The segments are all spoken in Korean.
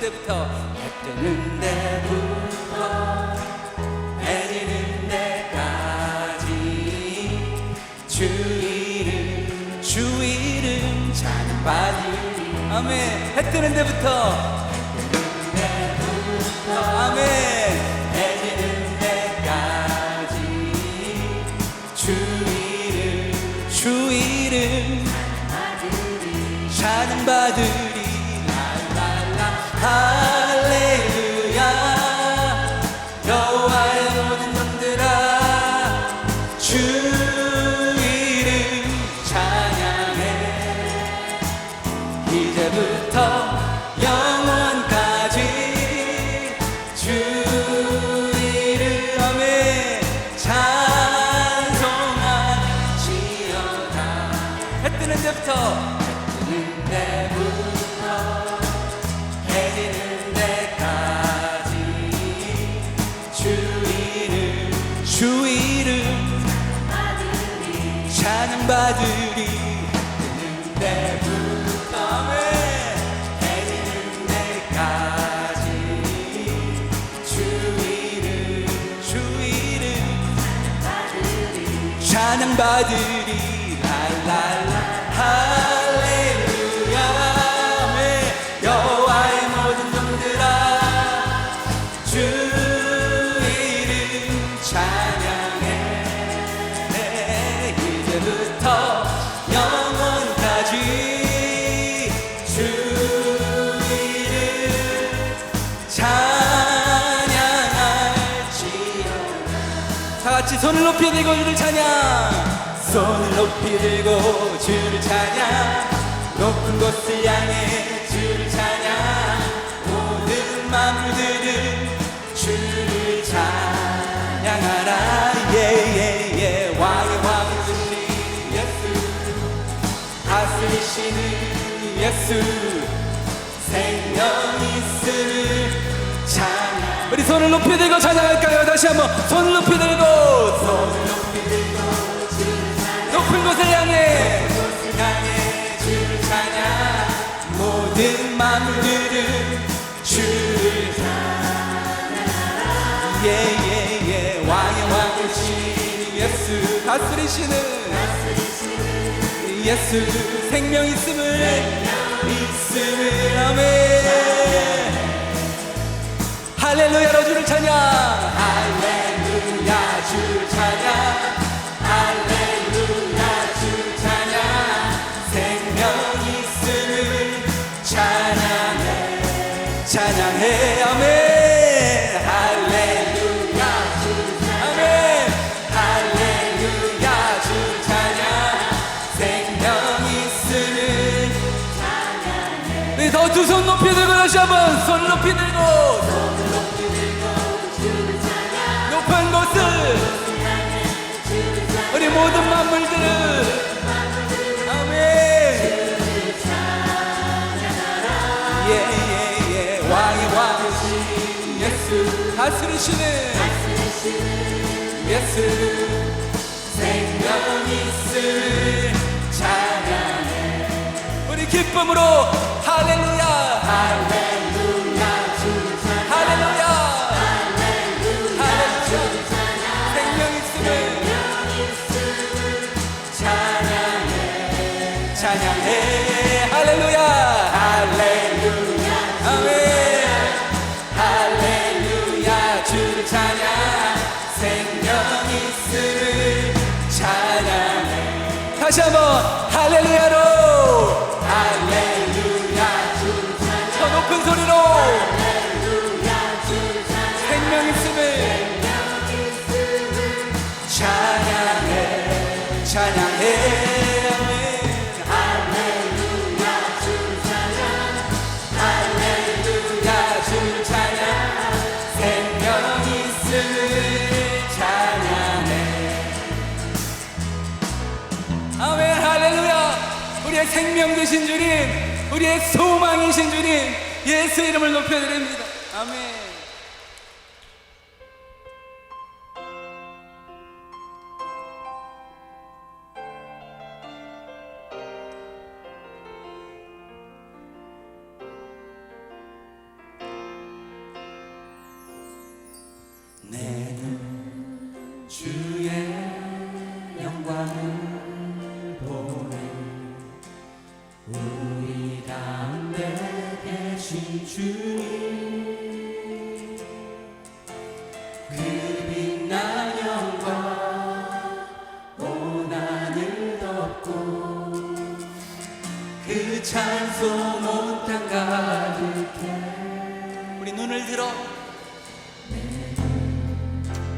데부터 해 뜨는 데부터 해 지는 데까지 주 이름 찬양받으리. 아멘. 해 뜨는 데부터 아멘. 해 지는 데까지 주 이름 찬양받으리. 랄랄라 할렐루야. 여호와의 모든 종들아 주 이름 찬양해. 이제부터 영원까지 주 이름 아멘 찬송할지어다. 해 뜨는 데부터 해 지는 데까지 주 이름 찬양받으리. 뜨는 데부터 아멘 해 지는 데까지 주 이름 찬양받으리. 랄랄라 할렐루야. 아멘. 여호와의 모든 종들아 주 이름 찬양해. 이제부터 영원까지 주 이름 찬양할지어다. 다같이 손을 높이 들고 주를 찬양. 손을 높이 들고 주를 찬양. 높은 곳을 향해 주를 찬양. 모든 만물들은 주를 찬양하라. 예예예. 왕의 왕을 주신 예수 다스리시는 예수 생명 있음을 찬양. 우리 손을 높이 들고 찬양할까요? 다시 한번 손을 높이 들고 높은 곳을 향해 주를 찬양. 모든 만물들은 주를 찬양하라. 예예예. 왕의 왕이신 예수 다스리시는 예수 생명 있음을 아멘. 할렐루야로 주를 찬양. 할렐루야 주를 찬양. 할렐루야 주를 찬양. 생명 있음을 찬양해. 찬양해. 아멘. 할렐루야 주를 찬양. 아멘. 할렐루야 주를 찬양. 생명 있음을 찬양해. 우리 더 두 손 높이 들고 다시 한번 손 높이 들고 높은 곳을 우리 모든 만물들은 아멘 예예예. 왕의 왕이신 예수 다스리시는 예수 생명 있음을 찬양해. 우리 기쁨으로 할렐루야 할렐루야 주를 찬양. 할렐루야 할렐루야 생명 있음을 찬양해. 찬양해. 할렐루야 할렐루야 아멘. 할렐루야 주를 찬양. 생명 있음을 찬양해. 다시 한번 할렐루야로 할렐루야 주를 찬양. 더 높은 소리로 할렐루야 주를 찬양. 생명 있음을 찬양해. 찬양해. 할렐루야 주를 찬양. 할렐루야 주를 찬양. 생명 있음을 찬양해. 아멘. 할렐루야. 우리의 생명 되신 주님, 우리의 소망이신 주님, 예수 이름을 높여드립니다. 아멘. 주님 그 빛난 영광 온 하늘 덮고 그 찬송 온 땅 가득해 우리 눈을 들어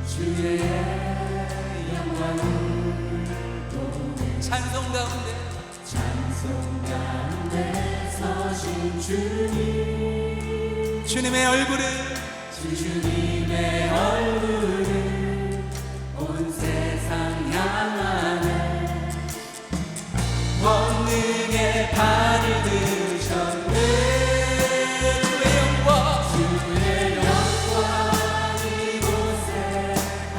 주의 영광을 보네 찬송 가운데 서신 주님 주님의 얼굴을 온 세상 향하네 권능의 발을 드셨네 주의 영광 이곳에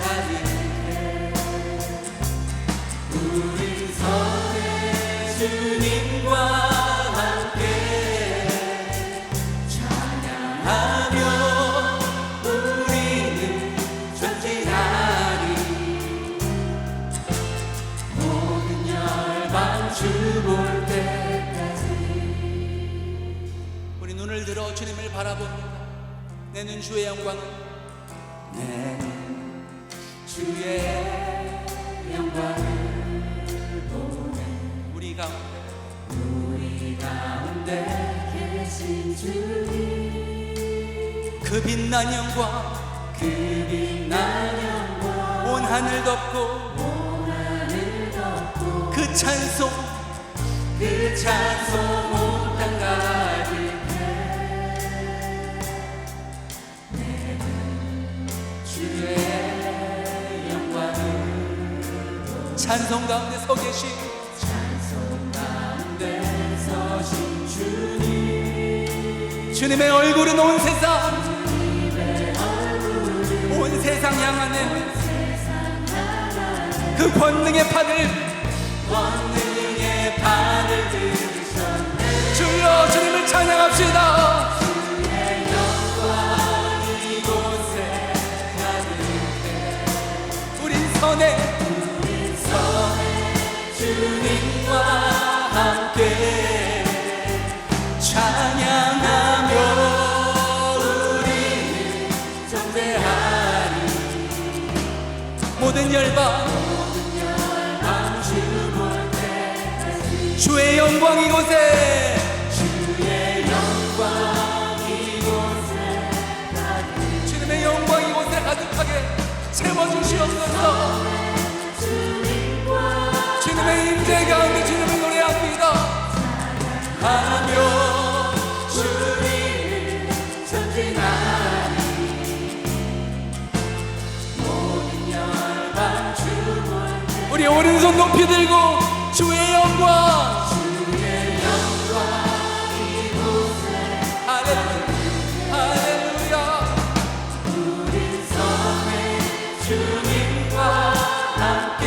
가득해 우린 선의 주님과 함께 찬양하며 우리는 전진하리 모든 열방 주 볼 때까지 우리 눈을 들어 주님을 바라봅니다 내 눈 주의 영광을 내 주의 영광을 보네 우리 가운데 계신 주님 그 빛난 영광 온 하늘 덮고 그 찬송 온 땅 가득해 주의 영광을 찬송 가운데 서 계신 주님 주님의 얼굴은 온 세상 향하네 그 권능의 팔을 드셨네 주여 주님을 찬양합시다 주의 영광 이곳에 가득해 우린 선의 주님과 함께 찬양하며 우리는 전대하리 모든 열방 주 볼 때까지 주의 영광 이곳에 주님의 영광 이곳에 가득하게 채워주시옵소서 주님의 임재 가운데 주님을 노래합니다 하며 주님 전진하리 모든 열방 주 볼 때 우리 오른손 높이 들고 주의 영광 이곳에 할렐루야 우린 선의 주님과 함께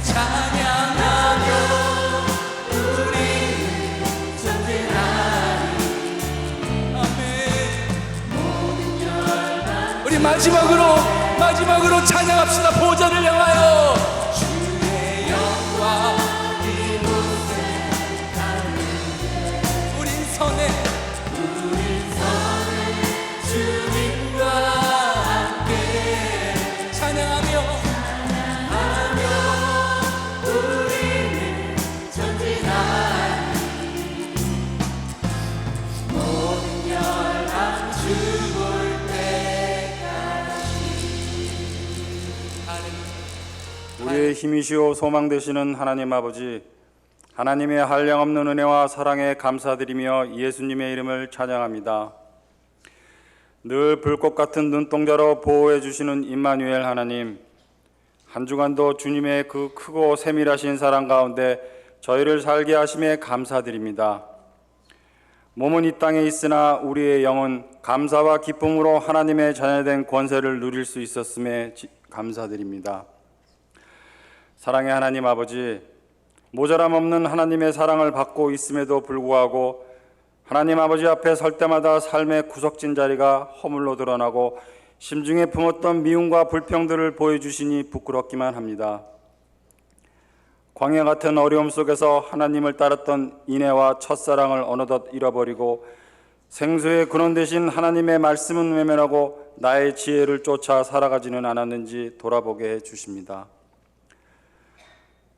찬양하며 우리는 전진하리 아멘 모든 열방 우리 마지막으로 찬양합시다 보좌를 향하여 주의 영광 이곳에 가득해 우린 선의 주님과 함께 찬양하며 우리는 전진하리 모든 열방 주 볼 때까지 우리의 힘이시오 소망 되시는 하나님 아버지 하나님의 한량없는 은혜와 사랑에 감사드리며 예수님의 이름을 찬양합니다. 늘 불꽃 같은 눈동자로 보호해 주시는 임마누엘 하나님 한 주간도 주님의 그 크고 세밀하신 사랑 가운데 저희를 살게 하심에 감사드립니다. 몸은 이 땅에 있으나 우리의 영은 감사와 기쁨으로 하나님의 자녀된 권세를 누릴 수 있었음에 감사드립니다. 사랑의 하나님 아버지 모자람 없는 하나님의 사랑을 받고 있음에도 불구하고 하나님 아버지 앞에 설 때마다 삶의 구석진 자리가 허물로 드러나고 심중에 품었던 미움과 불평들을 보여주시니 부끄럽기만 합니다. 광야 같은 어려움 속에서 하나님을 따랐던 인애와 첫사랑을 어느덧 잃어버리고 생수의 근원 되신 하나님의 말씀은 외면하고 나의 지혜를 쫓아 살아가지는 않았는지 돌아보게 해 주십니다.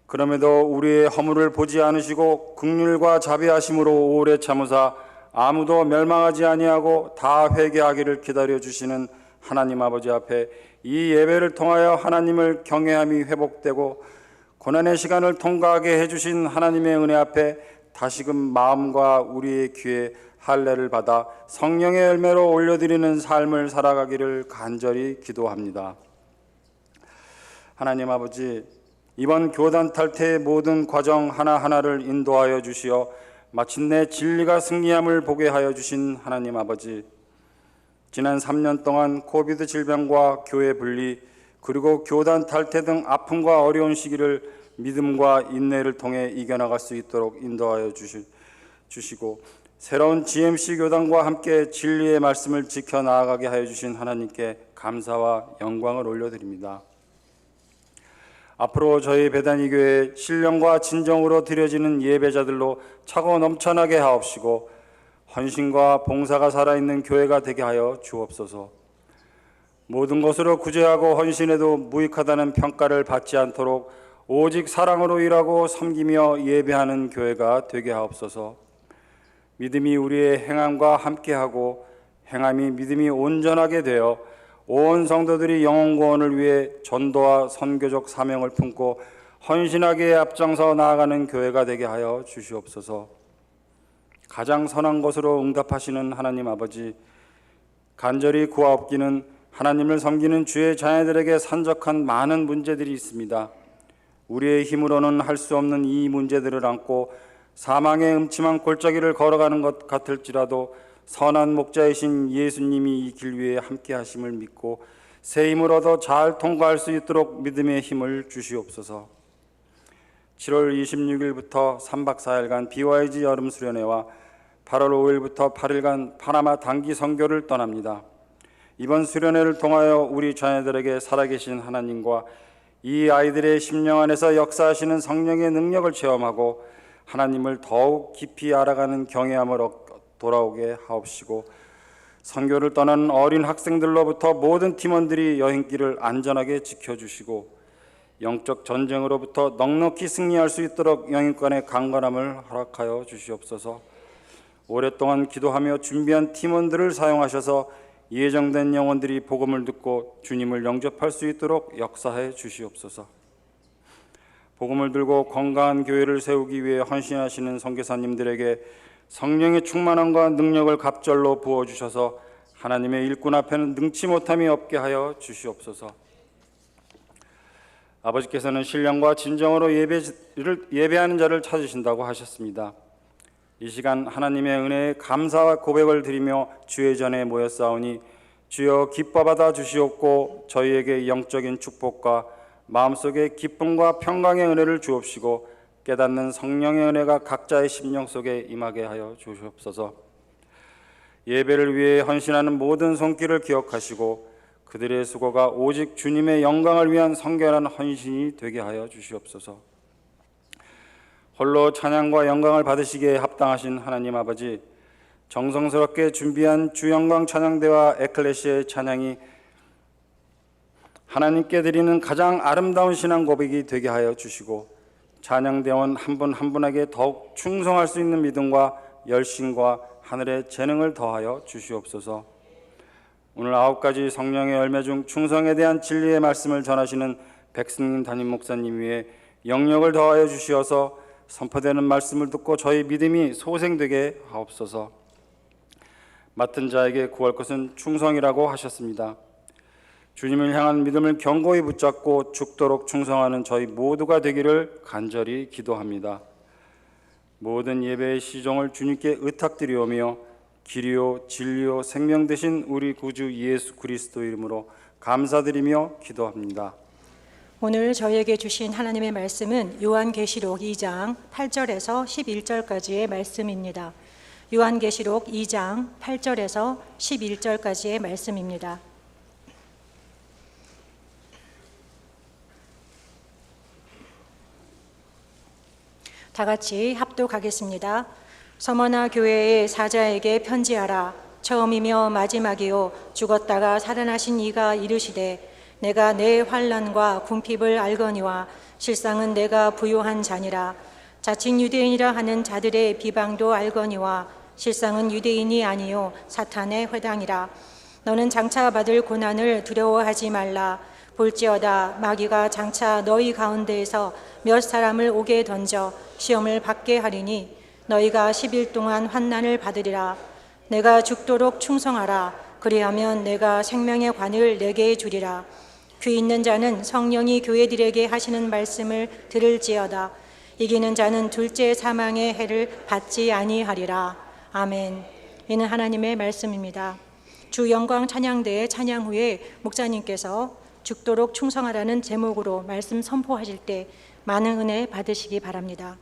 그럼에도 우리의 허물을 보지 않으시고 긍휼과 자비하심으로 오래 참으사 아무도 멸망하지 아니하고 다 회개하기를 기다려 주시는 하나님 아버지 앞에 이 예배를 통하여 하나님을 경외함이 회복되고 고난의 시간을 통과하게 해주신 하나님의 은혜 앞에 다시금 마음과 우리의 귀에 할례를 받아 성령의 열매로 올려드리는 삶을 살아가기를 간절히 기도합니다. 하나님 아버지, 이번 교단 탈퇴의 모든 과정 하나하나를 인도하여 주시어 마침내 진리가 승리함을 보게 하여 주신 하나님 아버지, 지난 3년 동안 코비드 질병과 교회 분리 그리고 교단 탈퇴 등 아픔과 어려운 시기를 믿음과 인내를 통해 이겨나갈 수 있도록 인도하여 주시고 새로운 GMC 교단과 함께 진리의 말씀을 지켜 나아가게 하여 주신 하나님께 감사와 영광을 올려드립니다. 앞으로 저희 배단위 교회 신령과 진정으로 드려지는 예배자들로 차고 넘쳐나게 하옵시고 헌신과 봉사가 살아있는 교회가 되게 하여 주옵소서. 모든 것으로 구제하고 헌신해도 무익하다는 평가를 받지 않도록 오직 사랑으로 일하고 섬기며 예배하는 교회가 되게 하옵소서. 믿음이 우리의 행함과 함께하고 행함이 믿음이 온전하게 되어 온 성도들이 영혼 구원을 위해 전도와 선교적 사명을 품고 헌신하게 앞장서 나아가는 교회가 되게 하여 주시옵소서. 가장 선한 것으로 응답하시는 하나님 아버지, 간절히 구하옵기는 하나님을 섬기는 주의 자녀들에게 산적한 많은 문제들이 있습니다. 우리의 힘으로는 할 수 없는 이 문제들을 안고 사망의 음침한 골짜기를 걸어가는 것 같을지라도 선한 목자이신 예수님이 이 길 위에 함께 하심을 믿고 새 힘을 얻어 잘 통과할 수 있도록 믿음의 힘을 주시옵소서. 7월 26일부터 3박 4일간 BYG 여름 수련회와 8월 5일부터 8일간 파나마 단기 선교를 떠납니다. 이번 수련회를 통하여 우리 자녀들에게 살아계신 하나님과 이 아이들의 심령 안에서 역사하시는 성령의 능력을 체험하고 하나님을 더욱 깊이 알아가는 경외함을 돌아오게 하옵시고 선교를 떠나는 어린 학생들로부터 모든 팀원들이 여행길을 안전하게 지켜주시고 영적 전쟁으로부터 넉넉히 승리할 수 있도록 영인권의 강건함을 허락하여 주시옵소서. 오랫동안 기도하며 준비한 팀원들을 사용하셔서 예정된 영혼들이 복음을 듣고 주님을 영접할 수 있도록 역사해 주시옵소서. 복음을 들고 건강한 교회를 세우기 위해 헌신하시는 선교사님들에게 성령의 충만함과 능력을 갑절로 부어주셔서 하나님의 일꾼 앞에는 능치 못함이 없게 하여 주시옵소서. 아버지께서는 신령과 진정으로 예배하는 자를 찾으신다고 하셨습니다. 이 시간 하나님의 은혜에 감사와 고백을 드리며 주의 전에 모였사오니 주여 기뻐 받아 주시옵고 저희에게 영적인 축복과 마음속에 기쁨과 평강의 은혜를 주옵시고 깨닫는 성령의 은혜가 각자의 심령 속에 임하게 하여 주시옵소서. 예배를 위해 헌신하는 모든 손길을 기억하시고 그들의 수고가 오직 주님의 영광을 위한 성결한 헌신이 되게 하여 주시옵소서. 홀로 찬양과 영광을 받으시기에 합당하신 하나님 아버지, 정성스럽게 준비한 주영광 찬양대와 에클레시아의 찬양이 하나님께 드리는 가장 아름다운 신앙 고백이 되게 하여 주시고 찬양대원 한 분 한 분에게 더욱 충성할 수 있는 믿음과 열심과 하늘의 재능을 더하여 주시옵소서. 오늘 9가지 성령의 열매 중 충성에 대한 진리의 말씀을 전하시는 백승님 담임 목사님 위에 영력을 더하여 주시어서 선포되는 말씀을 듣고 저희 믿음이 소생되게 하옵소서. 맡은 자에게 구할 것은 충성이라고 하셨습니다. 주님을 향한 믿음을 견고히 붙잡고 죽도록 충성하는 저희 모두가 되기를 간절히 기도합니다. 모든 예배의 시종을 주님께 의탁드리오며 길이요 진리요 생명 되신 우리 구주 예수 그리스도 이름으로 감사드리며 기도합니다. 오늘 저희에게 주신 하나님의 말씀은 요한계시록 2장 8절에서 11절까지의 말씀입니다. 요한계시록 2장 8절에서 11절까지의 말씀입니다. 다 같이 합독하겠습니다. 서머나 교회의 사자에게 편지하라. 처음이며 마지막이요 죽었다가 살아나신 이가 이르시되 내가 내 환난과 궁핍을 알거니와 실상은 내가 부요한 자니라. 자칭 유대인이라 하는 자들의 비방도 알거니와 실상은 유대인이 아니요 사탄의 회당이라. 너는 장차 받을 고난을 두려워하지 말라. 볼지어다 마귀가 장차 너희 가운데에서 몇 사람을 오게 던져 시험을 받게 하리니 너희가 10일 동안 환난을 받으리라. 내가 죽도록 충성하라. 그리하면 내가 생명의 관을 내게 주리라. 귀 있는 자는 성령이 교회들에게 하시는 말씀을 들을지어다. 이기는 자는 둘째 사망의 해를 받지 아니하리라. 아멘. 이는 하나님의 말씀입니다. 주 영광 찬양대의 찬양 후에 목사님께서 죽도록 충성하라는 제목으로 말씀 선포하실 때 많은 은혜 받으시기 바랍니다.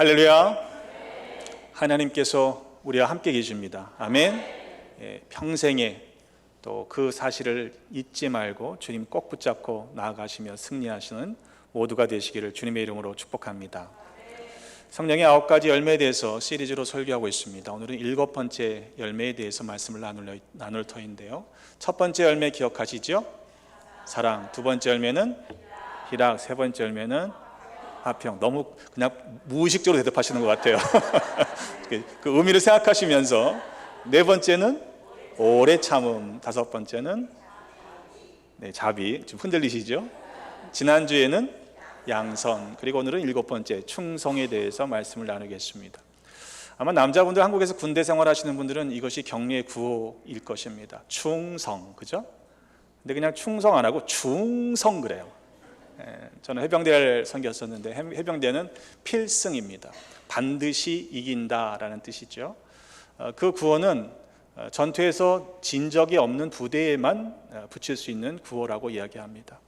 할렐루야. 하나님께서 우리와 함께 계십니다. 아멘. 평생에 또 그 사실을 잊지 말고 주님 꼭 붙잡고 나아가시며 승리하시는 모두가 되시기를 주님의 이름으로 축복합니다. 성령의 9가지 열매에 대해서 시리즈로 설교하고 있습니다. 오늘은 7번째 열매에 대해서 말씀을 나눌 터인데요. 첫 번째 열매 기억하시죠? 사랑. 두 번째 열매는 희락. 세 번째 열매는 화평. 너무 그냥 무의식적으로 대답하시는 것 같아요. 그 의미를 생각하시면서 네 번째는 오래 참음. 다섯 번째는 자비. 좀 흔들리시죠? 지난주에는 양선, 그리고 오늘은 7번째 충성에 대해서 말씀을 나누겠습니다. 아마 남자분들, 한국에서 군대 생활하시는 분들은 이것이 격려의 구호일 것입니다. 충성, 그죠? 근데 그냥 충성 안 하고 중성 그래요. 저는 해병대를 섬겼었는데 해병대는 필승입니다. 반드시 이긴다라는 뜻이죠. 그 구호는 전투에서 진 적이 없는 부대에만 붙일 수 있는 구호라고 이야기합니다.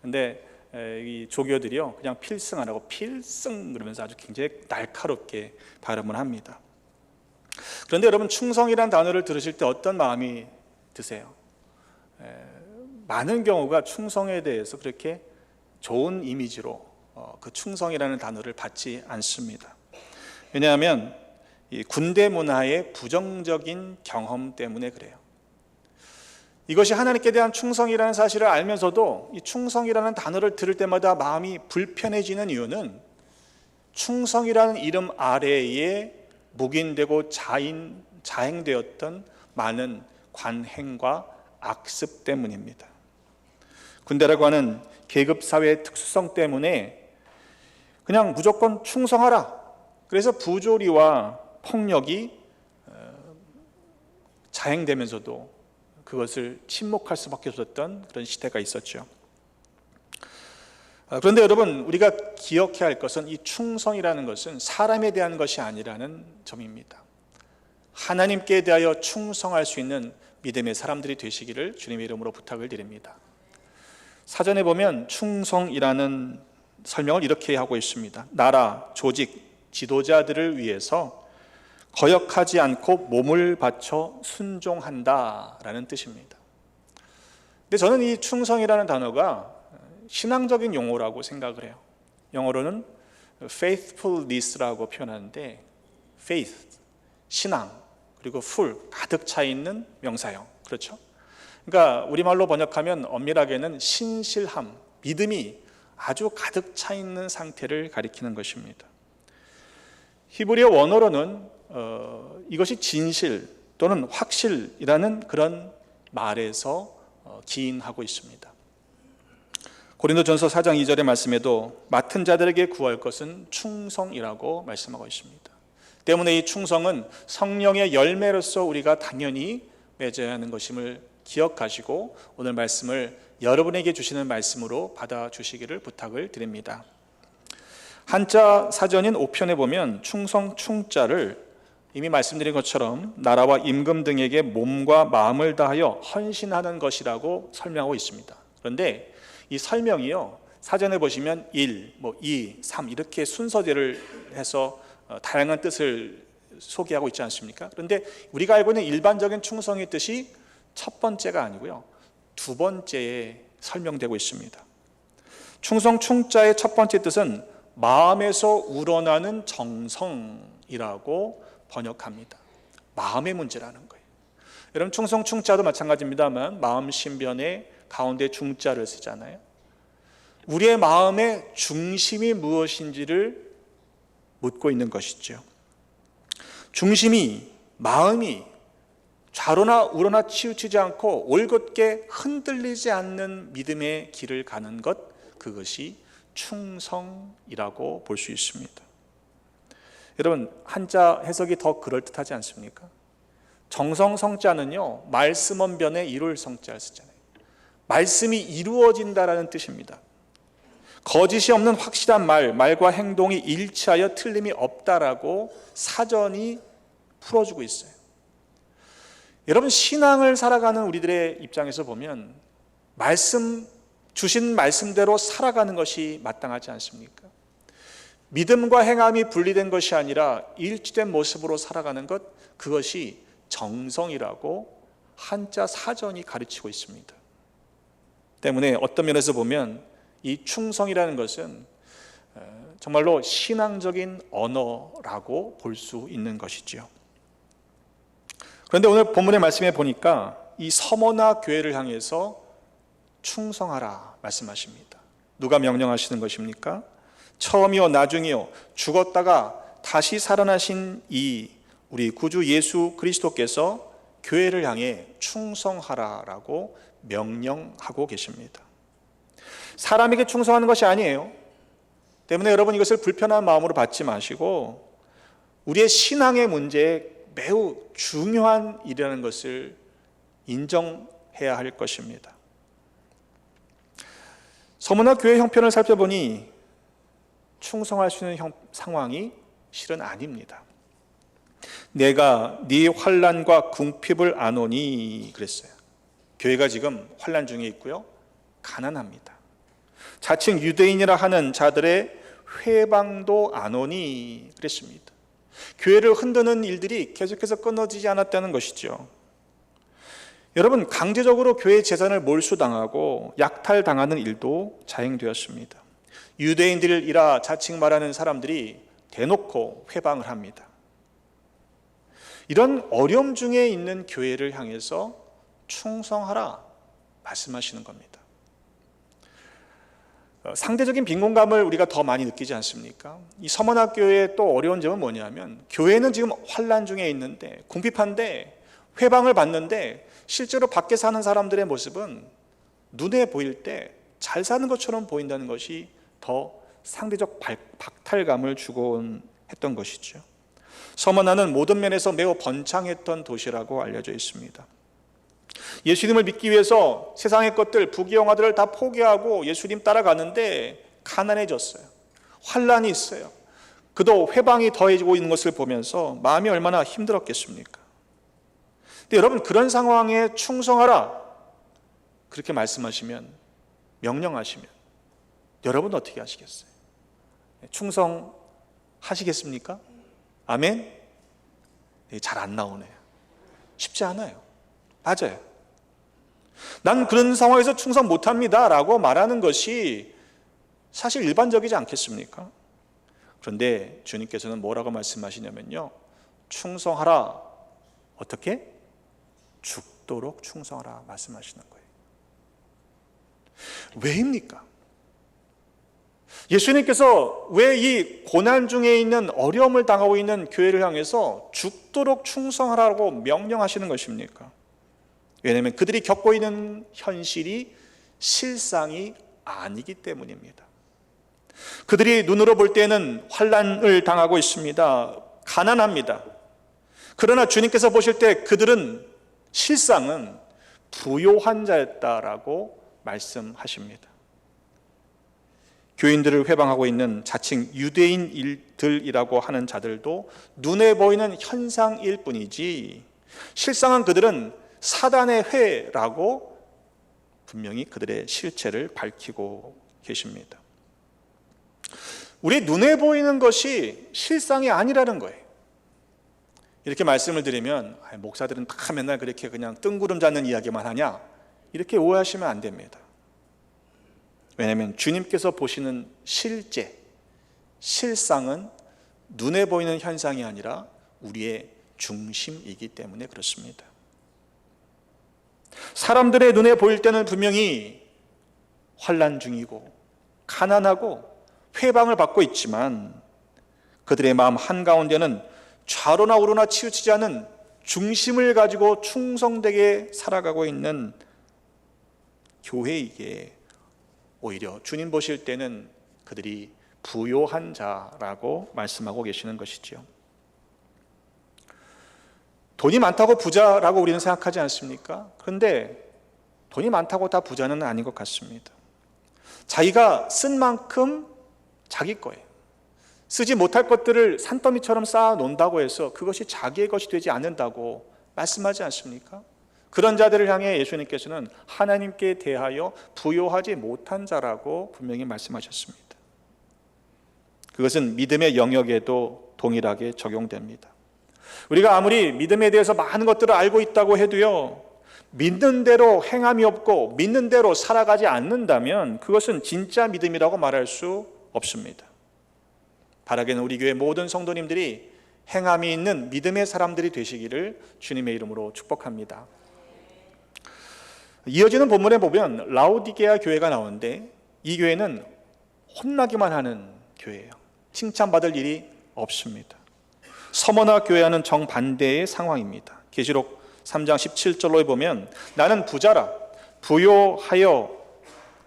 근데 이 조교들이요, 그냥 필승 안 하고 필승 그러면서 아주 굉장히 날카롭게 발음을 합니다. 그런데 여러분, 충성이라는 단어를 들으실 때 어떤 마음이 드세요? 많은 경우가 충성에 대해서 그렇게 좋은 이미지로 그 충성이라는 단어를 받지 않습니다. 왜냐하면 이 군대 문화의 부정적인 경험 때문에 그래요. 이것이 하나님께 대한 충성이라는 사실을 알면서도 이 충성이라는 단어를 들을 때마다 마음이 불편해지는 이유는 충성이라는 이름 아래에 묵인되고 자행되었던 많은 관행과 악습 때문입니다. 군대라고 하는 계급사회의 특수성 때문에 그냥 무조건 충성하라. 그래서 부조리와 폭력이 자행되면서도 그것을 침묵할 수밖에 없었던 그런 시대가 있었죠. 그런데 여러분, 우리가 기억해야 할 것은 이 충성이라는 것은 사람에 대한 것이 아니라는 점입니다. 하나님께 대하여 충성할 수 있는 믿음의 사람들이 되시기를 주님의 이름으로 부탁을 드립니다. 사전에 보면 충성이라는 설명을 이렇게 하고 있습니다. 나라, 조직, 지도자들을 위해서 거역하지 않고 몸을 바쳐 순종한다라는 뜻입니다. 근데 저는 이 충성이라는 단어가 신앙적인 용어라고 생각을 해요. 영어로는 faithfulness라고 표현하는데 faith, 신앙, 그리고 full, 가득 차 있는 명사형. 그렇죠? 그러니까 우리말로 번역하면 엄밀하게는 신실함, 믿음이 아주 가득 차 있는 상태를 가리키는 것입니다. 히브리어 원어로는 이것이 진실 또는 확실이라는 그런 말에서 기인하고 있습니다. 고린도전서 4장 2절의 말씀에도 맡은 자들에게 구할 것은 충성이라고 말씀하고 있습니다. 때문에 이 충성은 성령의 열매로서 우리가 당연히 맺어야 하는 것임을 기억하시고 오늘 말씀을 여러분에게 주시는 말씀으로 받아주시기를 부탁을 드립니다. 한자 사전인 5편에 보면 충성 충자를 이미 말씀드린 것처럼 나라와 임금 등에게 몸과 마음을 다하여 헌신하는 것이라고 설명하고 있습니다. 그런데 이 설명이요, 사전에 보시면 1, 2, 3 이렇게 순서대를 해서 다양한 뜻을 소개하고 있지 않습니까? 그런데 우리가 알고 있는 일반적인 충성의 뜻이 첫 번째가 아니고요, 두 번째에 설명되고 있습니다. 충성 충자의 첫 번째 뜻은 마음에서 우러나는 정성이라고 번역합니다. 마음의 문제라는 거예요. 여러분, 충성 충자도 마찬가지입니다만 마음 신변의 가운데 중자를 쓰잖아요. 우리의 마음의 중심이 무엇인지를 묻고 있는 것이죠. 중심이, 마음이 좌로나 우로나 치우치지 않고 올곧게 흔들리지 않는 믿음의 길을 가는 것, 그것이 충성이라고 볼 수 있습니다. 여러분, 한자 해석이 더 그럴듯하지 않습니까? 정성성자는요, 말씀언변에 이룰 성자를 쓰잖아요. 말씀이 이루어진다라는 뜻입니다. 거짓이 없는 확실한 말과 행동이 일치하여 틀림이 없다라고 사전이 풀어주고 있어요. 여러분, 신앙을 살아가는 우리들의 입장에서 보면 주신 말씀대로 살아가는 것이 마땅하지 않습니까? 믿음과 행함이 분리된 것이 아니라 일치된 모습으로 살아가는 것, 그것이 정성이라고 한자 사전이 가르치고 있습니다. 때문에 어떤 면에서 보면 이 충성이라는 것은 정말로 신앙적인 언어라고 볼 수 있는 것이지요. 그런데 오늘 본문의 말씀에 보니까 이 서머나 교회를 향해서 충성하라 말씀하십니다. 누가 명령하시는 것입니까? 처음이요 나중이요 죽었다가 다시 살아나신 이 우리 구주 예수 그리스도께서 교회를 향해 충성하라라고 명령하고 계십니다. 사람에게 충성하는 것이 아니에요. 때문에 여러분 이것을 불편한 마음으로 받지 마시고 우리의 신앙의 문제에 매우 중요한 일이라는 것을 인정해야 할 것입니다. 서머나 교회 형편을 살펴보니 충성할 수 있는 상황이 실은 아닙니다. 내가 네 환난과 궁핍을 아노니 그랬어요. 교회가 지금 환난 중에 있고요, 가난합니다. 자칭 유대인이라 하는 자들의 회방도 아노니 그랬습니다. 교회를 흔드는 일들이 계속해서 끊어지지 않았다는 것이죠. 여러분, 강제적으로 교회 재산을 몰수당하고 약탈당하는 일도 자행되었습니다. 유대인들이라 자칭 말하는 사람들이 대놓고 회방을 합니다. 이런 어려움 중에 있는 교회를 향해서 충성하라 말씀하시는 겁니다. 상대적인 빈곤감을 우리가 더 많이 느끼지 않습니까? 이 서머나교회의 또 어려운 점은 뭐냐면 교회는 지금 환난 중에 있는데 궁핍한데 회방을 받는데 실제로 밖에 사는 사람들의 모습은 눈에 보일 때 잘 사는 것처럼 보인다는 것이 더 상대적 박탈감을 주곤 했던 것이죠. 서머나는 모든 면에서 매우 번창했던 도시라고 알려져 있습니다. 예수님을 믿기 위해서 세상의 것들, 부귀영화들을 다 포기하고 예수님 따라가는데 가난해졌어요. 환난이 있어요. 그도 회방이 더해지고 있는 것을 보면서 마음이 얼마나 힘들었겠습니까? 근데 여러분, 그런 상황에 충성하라 그렇게 말씀하시면, 명령하시면 여러분 어떻게 하시겠어요? 충성하시겠습니까? 아멘? 잘 안 나오네요. 쉽지 않아요. 맞아요. 난 그런 상황에서 충성 못합니다 라고 말하는 것이 사실 일반적이지 않겠습니까? 그런데 주님께서는 뭐라고 말씀하시냐면요, 충성하라. 어떻게? 죽도록 충성하라 말씀하시는 거예요. 왜입니까? 예수님께서 왜 이 고난 중에 있는, 어려움을 당하고 있는 교회를 향해서 죽도록 충성하라고 명령하시는 것입니까? 왜냐하면 그들이 겪고 있는 현실이 실상이 아니기 때문입니다. 그들이 눈으로 볼 때는 환난을 당하고 있습니다. 가난합니다. 그러나 주님께서 보실 때 그들은 실상은 부요한 자였다라고 말씀하십니다. 교인들을 회방하고 있는 자칭 유대인들이라고 하는 자들도 눈에 보이는 현상일 뿐이지 실상은 그들은 사단의 회라고 분명히 그들의 실체를 밝히고 계십니다. 우리 눈에 보이는 것이 실상이 아니라는 거예요. 이렇게 말씀을 드리면 목사들은 다 맨날 그렇게 그냥 뜬구름 잡는 이야기만 하냐, 이렇게 오해하시면 안 됩니다. 왜냐하면 주님께서 보시는 실제, 실상은 눈에 보이는 현상이 아니라 우리의 중심이기 때문에 그렇습니다. 사람들의 눈에 보일 때는 분명히 환난 중이고 가난하고 회방을 받고 있지만 그들의 마음 한가운데는 좌로나 우로나 치우치지 않은 중심을 가지고 충성되게 살아가고 있는 교회이기에 오히려 주님 보실 때는 그들이 부요한 자라고 말씀하고 계시는 것이죠. 돈이 많다고 부자라고 우리는 생각하지 않습니까? 그런데 돈이 많다고 다 부자는 아닌 것 같습니다. 자기가 쓴 만큼 자기 거예요. 쓰지 못할 것들을 산더미처럼 쌓아 놓는다고 해서 그것이 자기의 것이 되지 않는다고 말씀하지 않습니까? 그런 자들을 향해 예수님께서는 하나님께 대하여 부요하지 못한 자라고 분명히 말씀하셨습니다. 그것은 믿음의 영역에도 동일하게 적용됩니다. 우리가 아무리 믿음에 대해서 많은 것들을 알고 있다고 해도요, 믿는 대로 행함이 없고 믿는 대로 살아가지 않는다면 그것은 진짜 믿음이라고 말할 수 없습니다. 바라기는 우리 교회 모든 성도님들이 행함이 있는 믿음의 사람들이 되시기를 주님의 이름으로 축복합니다. 이어지는 본문에 보면 라오디게아 교회가 나오는데, 이 교회는 혼나기만 하는 교회예요. 칭찬받을 일이 없습니다. 서머나 교회와는 정반대의 상황입니다. 계시록 3장 17절로 보면 나는 부자라 부요하여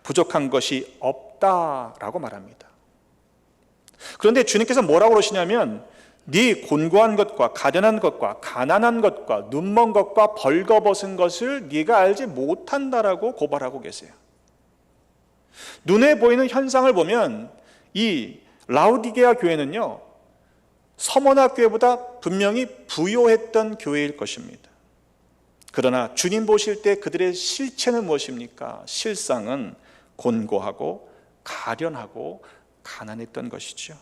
부족한 것이 없다라고 말합니다. 그런데 주님께서 뭐라고 그러시냐면 네 곤고한 것과 가련한 것과 가난한 것과 눈먼 것과 벌거벗은 것을 네가 알지 못한다라고 고발하고 계세요. 눈에 보이는 현상을 보면 이 라오디게아 교회는요, 서머나 교회보다 분명히 부요했던 교회일 것입니다. 그러나 주님 보실 때 그들의 실체는 무엇입니까? 실상은 곤고하고 가련하고 가난했던 것이죠.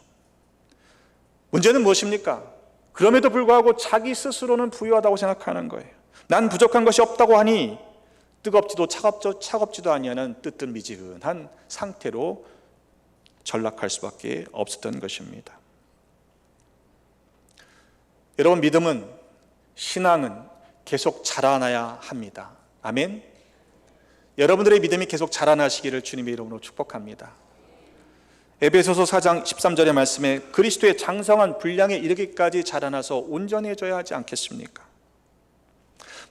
문제는 무엇입니까? 그럼에도 불구하고 자기 스스로는 부유하다고 생각하는 거예요. 난 부족한 것이 없다고 하니 뜨겁지도 차갑지도 아니하는 뜨뜻미지근한 상태로 전락할 수밖에 없었던 것입니다. 여러분, 믿음은, 신앙은 계속 자라나야 합니다. 아멘. 여러분들의 믿음이 계속 자라나시기를 주님의 이름으로 축복합니다. 에베소서 4장 13절의 말씀에 그리스도의 장성한 분량에 이르기까지 자라나서 온전해져야 하지 않겠습니까?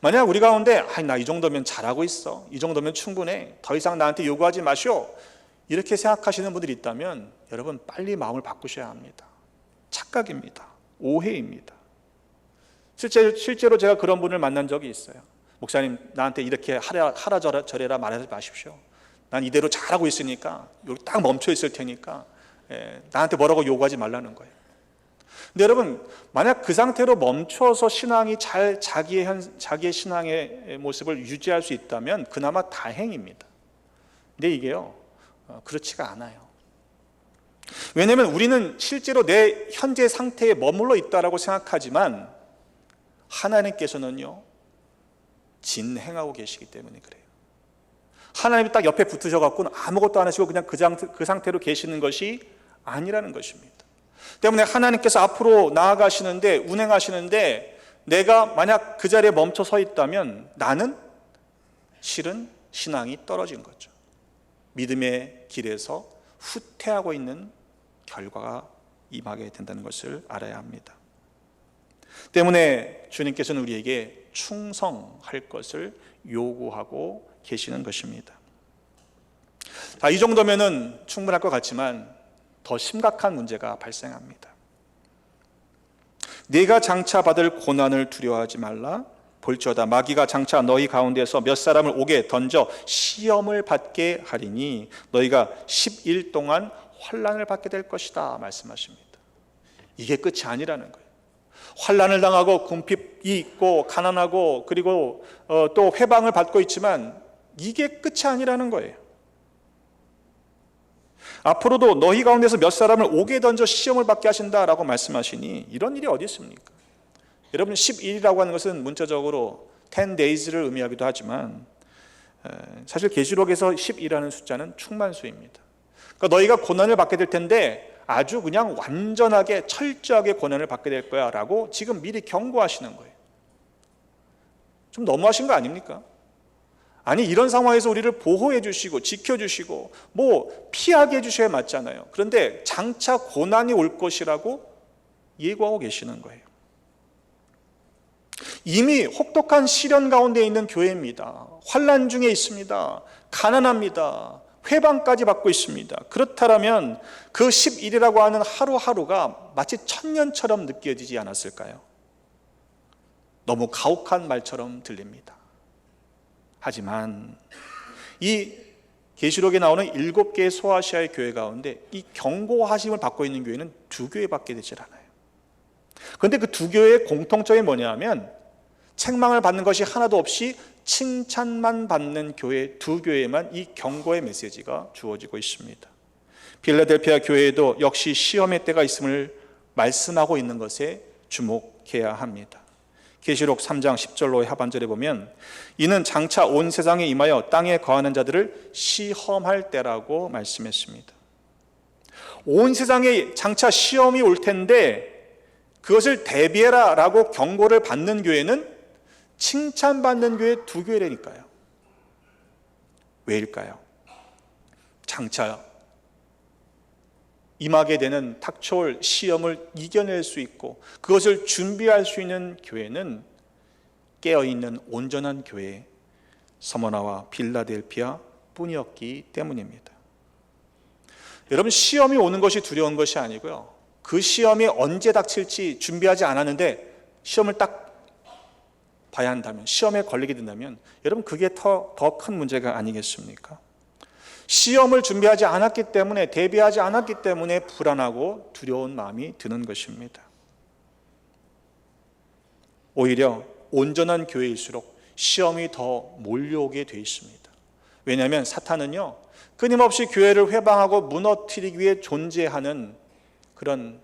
만약 우리 가운데 나 이 정도면 잘하고 있어, 이 정도면 충분해, 더 이상 나한테 요구하지 마시오, 이렇게 생각하시는 분들이 있다면 여러분 빨리 마음을 바꾸셔야 합니다. 착각입니다. 오해입니다. 실제로 제가 그런 분을 만난 적이 있어요. 목사님, 나한테 이렇게 하라 저래라 말하지 마십시오. 난 이대로 잘하고 있으니까 여기 딱 멈춰 있을 테니까 나한테 뭐라고 요구하지 말라는 거예요. 근데 여러분, 만약 그 상태로 멈춰서 신앙이 잘 자기의 신앙의 모습을 유지할 수 있다면 그나마 다행입니다. 근데 이게요, 그렇지가 않아요. 왜냐하면 우리는 실제로 내 현재 상태에 머물러 있다라고 생각하지만 하나님께서는요, 진행하고 계시기 때문에 그래요. 하나님이 딱 옆에 붙으셔갖고는 아무것도 안 하시고 그냥 그 상태로 계시는 것이 아니라는 것입니다. 때문에 하나님께서 앞으로 나아가시는데, 운행하시는데 내가 만약 그 자리에 멈춰 서 있다면 나는 실은 신앙이 떨어진 거죠. 믿음의 길에서 후퇴하고 있는 결과가 임하게 된다는 것을 알아야 합니다. 때문에 주님께서는 우리에게 충성할 것을 요구하고 계시는 것입니다. 이 정도면은 충분할 것 같지만 더 심각한 문제가 발생합니다. 네가 장차 받을 고난을 두려워하지 말라. 볼지어다 마귀가 장차 너희 가운데서 몇 사람을 옥에 던져 시험을 받게 하리니 너희가 10일 동안 환난을 받게 될 것이다 말씀하십니다. 이게 끝이 아니라는 거예요. 환난을 당하고 궁핍이 있고 가난하고 그리고 또 회방을 받고 있지만 이게 끝이 아니라는 거예요. 앞으로도 너희 가운데서 몇 사람을 옥에 던져 시험을 받게 하신다라고 말씀하시니 이런 일이 어디 있습니까? 여러분, 10일이라고 하는 것은 문자적으로 10days를 의미하기도 하지만 사실 계시록에서 10이라는 숫자는 충만수입니다. 그러니까 너희가 고난을 받게 될 텐데 아주 그냥 완전하게 철저하게 고난을 받게 될 거야 라고 지금 미리 경고하시는 거예요. 좀 너무하신 거 아닙니까? 아니, 이런 상황에서 우리를 보호해 주시고 지켜주시고 뭐 피하게 해주셔야 맞잖아요. 그런데 장차 고난이 올 것이라고 예고하고 계시는 거예요. 이미 혹독한 시련 가운데 있는 교회입니다. 환난 중에 있습니다. 가난합니다. 회방까지 받고 있습니다. 그렇다면 그 10일이라고 하는 하루하루가 마치 천년처럼 느껴지지 않았을까요? 너무 가혹한 말처럼 들립니다. 하지만 이 계시록에 나오는 7개의 소아시아의 교회 가운데 이 경고하심을 받고 있는 교회는 2교회밖에 되질 않아요. 그런데 그 2교회의 공통점이 뭐냐면 책망을 받는 것이 하나도 없이 칭찬만 받는 교회 2교회에만 이 경고의 메시지가 주어지고 있습니다. 필라델피아 교회에도 역시 시험의 때가 있음을 말씀하고 있는 것에 주목해야 합니다. 계시록 3장 10절로 하반절에 보면 이는 장차 온 세상에 임하여 땅에 거하는 자들을 시험할 때라고 말씀했습니다. 온 세상에 장차 시험이 올 텐데 그것을 대비해라 라고 경고를 받는 교회는 칭찬받는 교회 두 교회라니까요. 왜일까요? 장차 임하게 되는 닥쳐올 시험을 이겨낼 수 있고 그것을 준비할 수 있는 교회는 깨어있는 온전한 교회 서머나와 빌라델피아 뿐이었기 때문입니다. 여러분, 시험이 오는 것이 두려운 것이 아니고요, 그 시험이 언제 닥칠지 준비하지 않았는데 시험을 딱 봐야 한다면, 시험에 걸리게 된다면 여러분 그게 더 큰 문제가 아니겠습니까? 시험을 준비하지 않았기 때문에, 대비하지 않았기 때문에 불안하고 두려운 마음이 드는 것입니다. 오히려 온전한 교회일수록 시험이 더 몰려오게 돼 있습니다. 왜냐하면 사탄은요, 끊임없이 교회를 회방하고 무너뜨리기 위해 존재하는 그런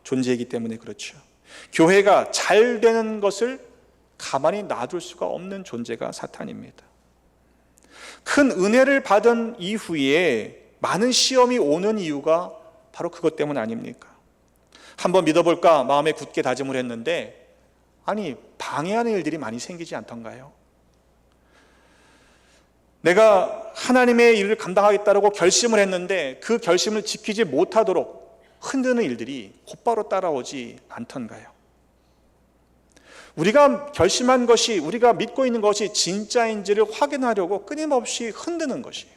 존재이기 때문에 그렇죠. 교회가 잘 되는 것을 가만히 놔둘 수가 없는 존재가 사탄입니다. 큰 은혜를 받은 이후에 많은 시험이 오는 이유가 바로 그것 때문 아닙니까? 한번 믿어볼까 마음에 굳게 다짐을 했는데 방해하는 일들이 많이 생기지 않던가요? 내가 하나님의 일을 감당하겠다고 결심을 했는데 그 결심을 지키지 못하도록 흔드는 일들이 곧바로 따라오지 않던가요? 우리가 결심한 것이, 우리가 믿고 있는 것이 진짜인지를 확인하려고 끊임없이 흔드는 것이에요.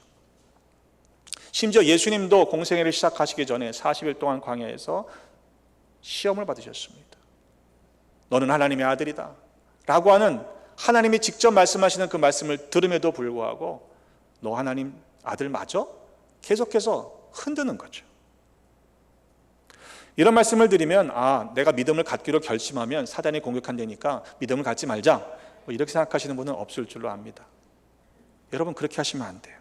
심지어 예수님도 공생애를 시작하시기 전에 40일 동안 광야에서 시험을 받으셨습니다. 너는 하나님의 아들이다 라고 하는, 하나님이 직접 말씀하시는 그 말씀을 들음에도 불구하고 너 하나님 아들 맞아? 계속해서 흔드는 거죠. 이런 말씀을 드리면 내가 믿음을 갖기로 결심하면 사단이 공격한다니까 믿음을 갖지 말자, 이렇게 생각하시는 분은 없을 줄로 압니다. 여러분, 그렇게 하시면 안 돼요.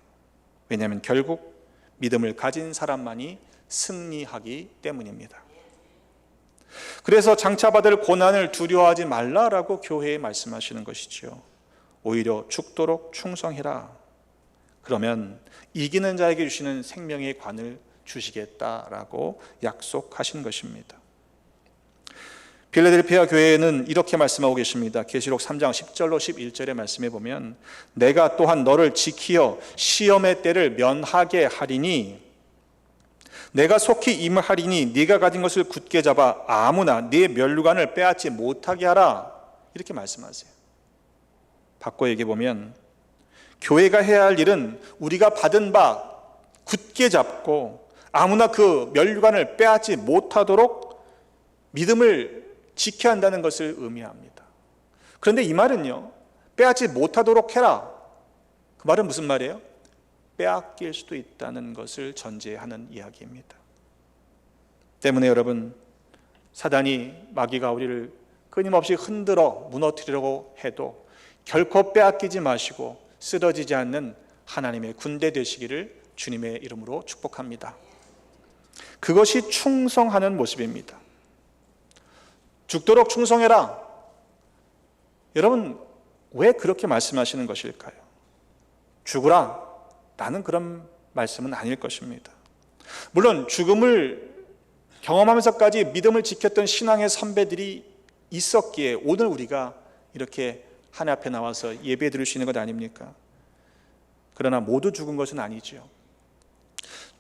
왜냐하면 결국 믿음을 가진 사람만이 승리하기 때문입니다. 그래서 장차 받을 고난을 두려워하지 말라라고 교회에 말씀하시는 것이지요. 오히려 죽도록 충성해라. 그러면 이기는 자에게 주시는 생명의 관을 주시겠다라고 약속하신 것입니다. 필라델피아 교회는 이렇게 말씀하고 계십니다. 계시록 3장 10절로 11절의 말씀에 보면 내가 또한 너를 지키어 시험의 때를 면하게 하리니 내가 속히 임하리니 네가 가진 것을 굳게 잡아 아무나 네 면류관을 빼앗지 못하게 하라. 이렇게 말씀하세요. 바꿔 얘기해 보면 교회가 해야 할 일은 우리가 받은 바 굳게 잡고 아무나 그 면류관을 빼앗지 못하도록 믿음을 지켜야 한다는 것을 의미합니다. 그런데 이 말은요, 빼앗지 못하도록 해라, 그 말은 무슨 말이에요? 빼앗길 수도 있다는 것을 전제하는 이야기입니다. 때문에 여러분, 사단이, 마귀가 우리를 끊임없이 흔들어 무너뜨리려고 해도 결코 빼앗기지 마시고 쓰러지지 않는 하나님의 군대 되시기를 주님의 이름으로 축복합니다. 그것이 충성하는 모습입니다. 죽도록 충성해라. 여러분, 왜 그렇게 말씀하시는 것일까요? 죽으라, 라는 그런 말씀은 아닐 것입니다. 물론 죽음을 경험하면서까지 믿음을 지켰던 신앙의 선배들이 있었기에 오늘 우리가 이렇게 하나님 앞에 나와서 예배 드릴 수 있는 것 아닙니까? 그러나 모두 죽은 것은 아니죠.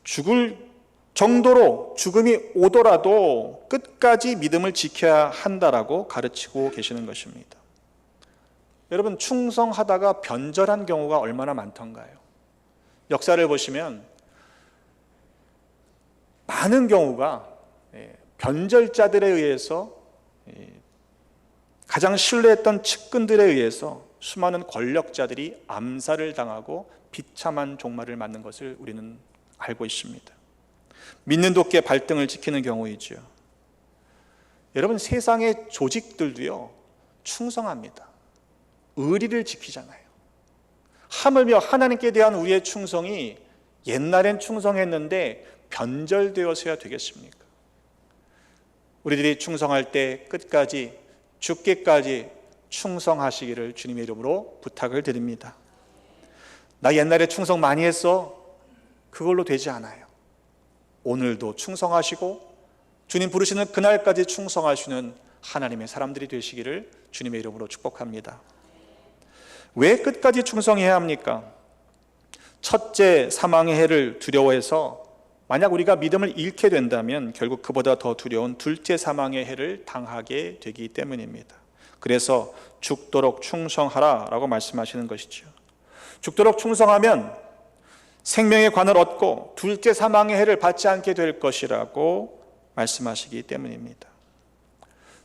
죽을 정도로 죽음이 오더라도 끝까지 믿음을 지켜야 한다라고 가르치고 계시는 것입니다. 여러분, 충성하다가 변절한 경우가 얼마나 많던가요? 역사를 보시면 많은 경우가 변절자들에 의해서, 가장 신뢰했던 측근들에 의해서 수많은 권력자들이 암살을 당하고 비참한 종말을 맞는 것을 우리는 알고 있습니다. 믿는 도끼의 발등을 지키는 경우이죠. 여러분, 세상의 조직들도요, 충성합니다. 의리를 지키잖아요. 하물며 하나님께 대한 우리의 충성이 옛날엔 충성했는데 변절되어서야 되겠습니까? 우리들이 충성할 때 끝까지 죽기까지 충성하시기를 주님의 이름으로 부탁을 드립니다. 나 옛날에 충성 많이 했어. 그걸로 되지 않아요. 오늘도 충성하시고 주님 부르시는 그날까지 충성하시는 하나님의 사람들이 되시기를 주님의 이름으로 축복합니다. 왜 끝까지 충성해야 합니까? 첫째 사망의 해를 두려워해서 만약 우리가 믿음을 잃게 된다면 결국 그보다 더 두려운 둘째 사망의 해를 당하게 되기 때문입니다. 그래서 죽도록 충성하라 라고 말씀하시는 것이죠. 죽도록 충성하면 생명의 관을 얻고 둘째 사망의 해를 받지 않게 될 것이라고 말씀하시기 때문입니다.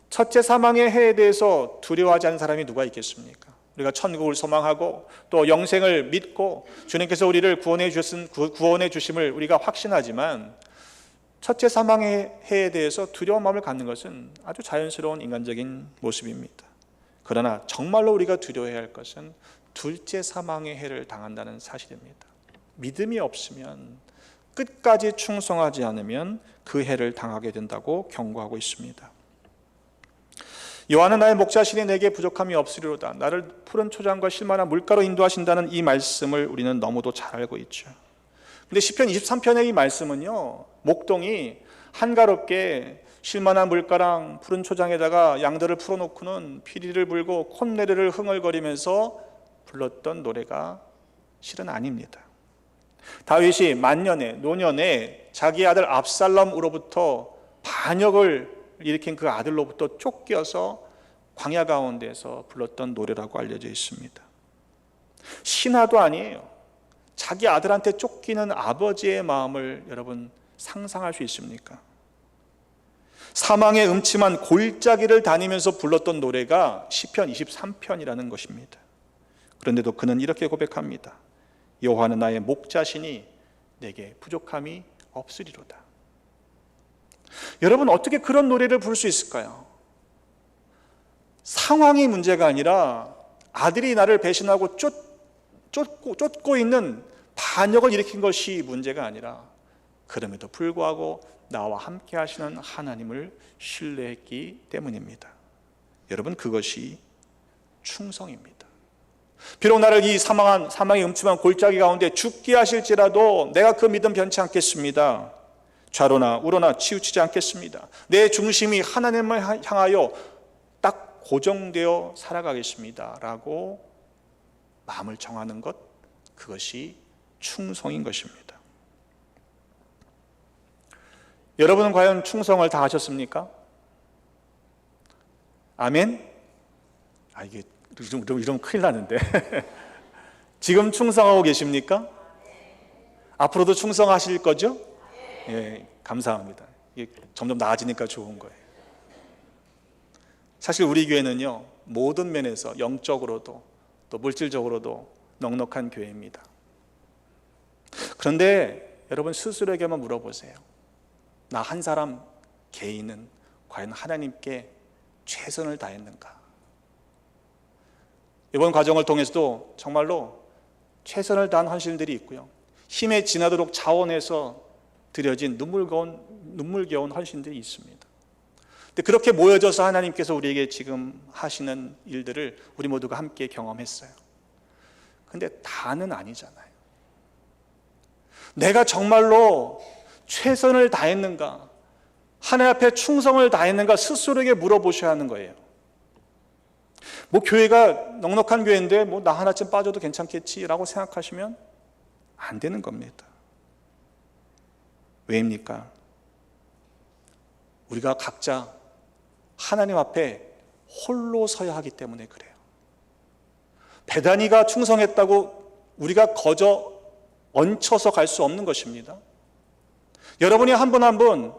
첫째 사망의 해에 대해서 두려워하지 않는 사람이 누가 있겠습니까? 우리가 천국을 소망하고 또 영생을 믿고 주님께서 우리를 구원해 주심을 우리가 확신하지만 첫째 사망의 해에 대해서 두려운 마음을 갖는 것은 아주 자연스러운 인간적인 모습입니다. 그러나 정말로 우리가 두려워해야 할 것은 둘째 사망의 해를 당한다는 사실입니다. 믿음이 없으면, 끝까지 충성하지 않으면 그 해를 당하게 된다고 경고하고 있습니다. 여호와는 나의 목자시니 내게 부족함이 없으리로다. 나를 푸른 초장과 실만한 물가로 인도하신다는 이 말씀을 우리는 너무도 잘 알고 있죠. 근데 시편 23편의 이 말씀은요, 목동이 한가롭게 실만한 물가랑 푸른 초장에다가 양들을 풀어놓고는 피리를 불고 콧노래를 흥얼거리면서 불렀던 노래가 실은 아닙니다. 다윗이 만년에 노년에 자기 아들 압살롬으로부터 반역을 일으킨 그 아들로부터 쫓겨서 광야 가운데서 불렀던 노래라고 알려져 있습니다. 신하도 아니에요. 자기 아들한테 쫓기는 아버지의 마음을 여러분 상상할 수 있습니까? 사망의 음침한 골짜기를 다니면서 불렀던 노래가 시편 23편이라는 것입니다. 그런데도 그는 이렇게 고백합니다. 여호와는 나의 목자시니 내게 부족함이 없으리로다. 여러분, 어떻게 그런 노래를 부를 수 있을까요? 상황이 문제가 아니라 아들이 나를 배신하고 쫓고 있는 반역을 일으킨 것이 문제가 아니라 그럼에도 불구하고 나와 함께 하시는 하나님을 신뢰했기 때문입니다. 여러분, 그것이 충성입니다. 비록 나를 이 사망의 음침한 골짜기 가운데 죽게 하실지라도 내가 그 믿음 변치 않겠습니다. 좌로나 우로나 치우치지 않겠습니다. 내 중심이 하나님을 향하여 딱 고정되어 살아가겠습니다 라고 마음을 정하는 것, 그것이 충성인 것입니다. 여러분은 과연 충성을 다 하셨습니까? 아멘? 이게 이러면 큰일 나는데 지금 충성하고 계십니까? 앞으로도 충성하실 거죠? 예, 감사합니다. 이게 점점 나아지니까 좋은 거예요. 사실 우리 교회는요, 모든 면에서 영적으로도 또 물질적으로도 넉넉한 교회입니다. 그런데 여러분 스스로에게 한번 물어보세요. 나 한 사람 개인은 과연 하나님께 최선을 다했는가? 이번 과정을 통해서도 정말로 최선을 다한 헌신들이 있고요, 힘에 지나도록 자원해서 드려진 눈물겨운 헌신들이 있습니다. 근데 그렇게 모여져서 하나님께서 우리에게 지금 하시는 일들을 우리 모두가 함께 경험했어요. 근데 다는 아니잖아요. 내가 정말로 최선을 다했는가, 하나님 앞에 충성을 다했는가 스스로에게 물어보셔야 하는 거예요. 교회가 넉넉한 교회인데 나 하나쯤 빠져도 괜찮겠지라고 생각하시면 안 되는 겁니다. 왜입니까? 우리가 각자 하나님 앞에 홀로 서야 하기 때문에 그래요. 베다니가 충성했다고 우리가 거저 얹혀서 갈 수 없는 것입니다. 여러분이 한 분 한 분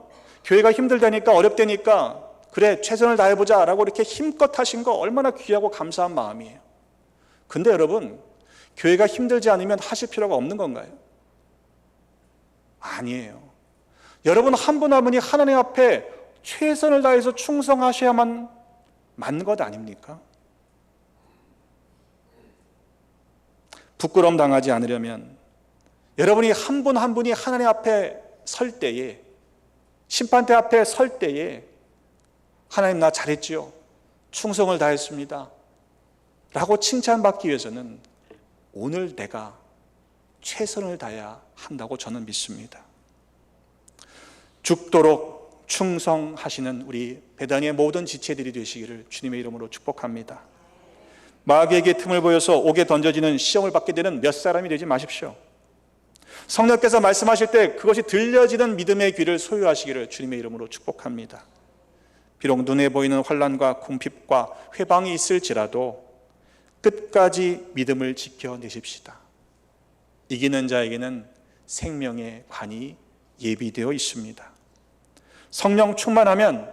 교회가 힘들다니까, 어렵다니까 그래 최선을 다해보자 라고 이렇게 힘껏 하신 거 얼마나 귀하고 감사한 마음이에요. 근데 여러분, 교회가 힘들지 않으면 하실 필요가 없는 건가요? 아니에요. 여러분 한 분 한 분이 하나님 앞에 최선을 다해서 충성하셔야만 맞는 것 아닙니까? 부끄러움 당하지 않으려면 여러분이 한 분 한 분이 하나님 앞에 설 때에, 심판대 앞에 설 때에 하나님 나 잘했지요, 충성을 다했습니다 라고 칭찬받기 위해서는 오늘 내가 최선을 다해야 한다고 저는 믿습니다. 죽도록 충성하시는 우리 베다니의 모든 지체들이 되시기를 주님의 이름으로 축복합니다. 마귀에게 틈을 보여서 옥에 던져지는 시험을 받게 되는 몇 사람이 되지 마십시오. 성령께서 말씀하실 때 그것이 들려지는 믿음의 귀를 소유하시기를 주님의 이름으로 축복합니다. 비록 눈에 보이는 환난과 궁핍과 회방이 있을지라도 끝까지 믿음을 지켜내십시다. 이기는 자에게는 생명의 관이 예비되어 있습니다. 성령 충만하면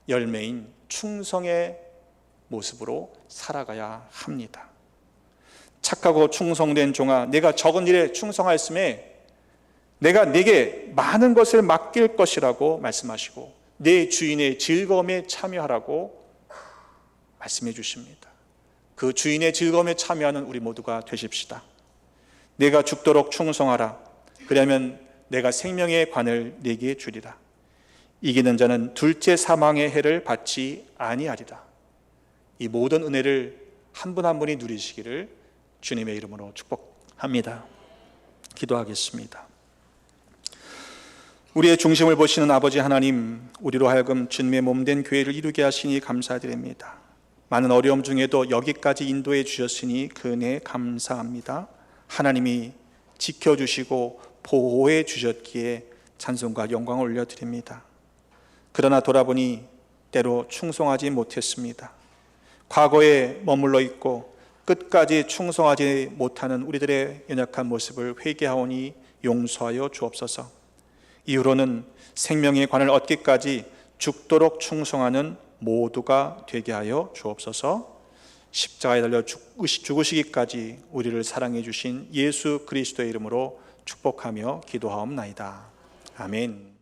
열매인 충성의 모습으로 살아가야 합니다. 착하고 충성된 종아, 내가 적은 일에 충성하였음에 내가 네게 많은 것을 맡길 것이라고 말씀하시고 내 주인의 즐거움에 참여하라고 말씀해 주십니다. 그 주인의 즐거움에 참여하는 우리 모두가 되십시다. 내가 죽도록 충성하라. 그러면 내가 생명의 관을 네게 주리라. 이기는 자는 둘째 사망의 해를 받지 아니하리라. 이 모든 은혜를 한 분 한 분이 누리시기를 주님의 이름으로 축복합니다. 기도하겠습니다. 우리의 중심을 보시는 아버지 하나님, 우리로 하여금 주님의 몸된 교회를 이루게 하시니 감사드립니다. 많은 어려움 중에도 여기까지 인도해 주셨으니 그 은혜 감사합니다. 하나님이 지켜주시고 보호해 주셨기에 찬송과 영광을 올려드립니다. 그러나 돌아보니 때로 충성하지 못했습니다. 과거에 머물러 있고 끝까지 충성하지 못하는 우리들의 연약한 모습을 회개하오니 용서하여 주옵소서. 이후로는 생명의 관을 얻기까지 죽도록 충성하는 모두가 되게 하여 주옵소서. 십자가에 달려 죽으시기까지 우리를 사랑해 주신 예수 그리스도의 이름으로 축복하며 기도하옵나이다. 아멘.